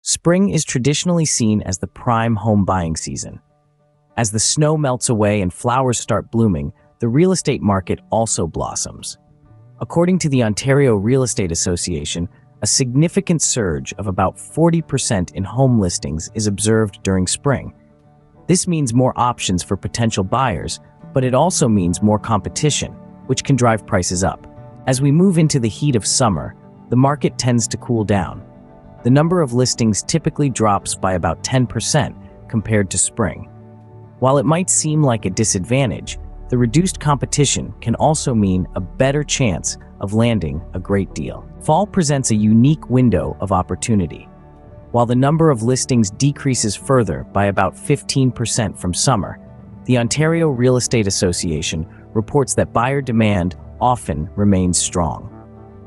Spring is traditionally seen as the prime home buying season. As the snow melts away and flowers start blooming, the real estate market also blossoms. According to the Ontario Real Estate Association, a significant surge of about 40% in home listings is observed during spring. This means more options for potential buyers, but it also means more competition, which can drive prices up. As we move into the heat of summer, the market tends to cool down. The number of listings typically drops by about 10% compared to spring. While it might seem like a disadvantage, the reduced competition can also mean a better chance of landing a great deal. Fall presents a unique window of opportunity. While the number of listings decreases further by about 15% from summer, the Ontario Real Estate Association reports that buyer demand often remains strong.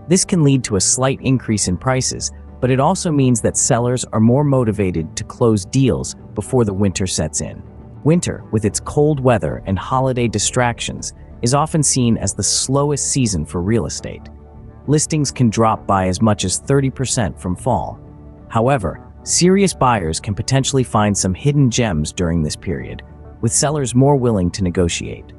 This can lead to a slight increase in prices, but it also means that sellers are more motivated to close deals before the winter sets in. Winter, with its cold weather and holiday distractions, is often seen as the slowest season for real estate. Listings can drop by as much as 30% from fall. However, serious buyers can potentially find some hidden gems during this period, with sellers more willing to negotiate.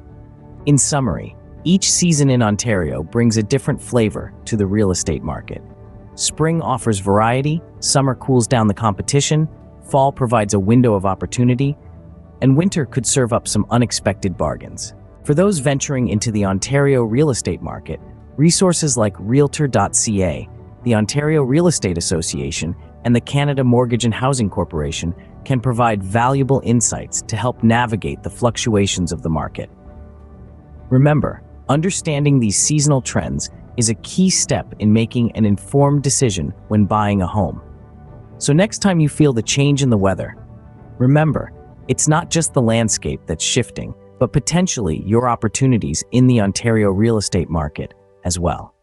In summary, each season in Ontario brings a different flavor to the real estate market. Spring offers variety, summer cools down the competition, fall provides a window of opportunity, and winter could serve up some unexpected bargains. For those venturing into the Ontario real estate market, resources like Realtor.ca, the Ontario Real Estate Association, and the Canada Mortgage and Housing Corporation can provide valuable insights to help navigate the fluctuations of the market. Remember, understanding these seasonal trends is a key step in making an informed decision when buying a home. So next time you feel the change in the weather, remember, it's not just the landscape that's shifting, but potentially your opportunities in the Ontario real estate market as well.